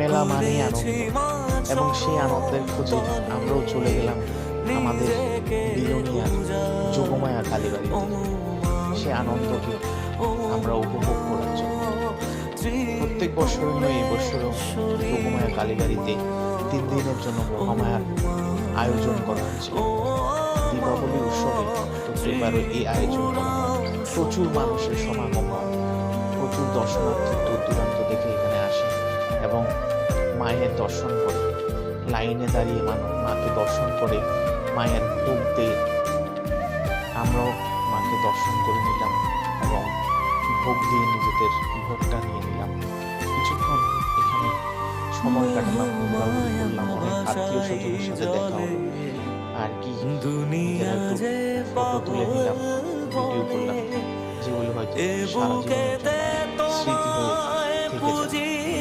মেলা মানেই আনন্দ, এবং সেই আনন্দের খোঁজে আমরাও চলে গেলাম আমাদের বিলোনিয়ার যোগমায়া কালীবাড়িতে সে আনন্দকে আমরা উপভোগ করার জন্য। প্রত্যেক বছরের নয়, এই বছরও যোগমায়া কালীবাড়িতে 3 দিনের জন্য মহামায়ার আয়োজন করা হয়েছিল। দীপাবলি উৎসবে প্রত্যেকবারও এই আয়োজন করা হয়। প্রচুর মানুষের সমাগম হয়, প্রচুর দর্শনার্থী দূর দূরান্ত থেকে এখানে আসে এবং মায়ের দর্শন করে, লাইনে দাঁড়িয়ে মাকে দর্শন করে মায়ের ভোগ দিয়ে আমরাও মাকে দর্শন করে নিলাম এবং ভোগ দিয়ে নিজেদের ভোগটা নিয়ে নিলাম। কিছুক্ষণ এখানে সময় কাটালাম, ঘোরাঘুরি করলাম, অনেক আত্মীয় স্বজনের সাথে দেখা হলো, আর কি ফটো তুলে নিলাম, ভিডিও করলাম, যেগুলো হয়তো সারা জীবনের জন্য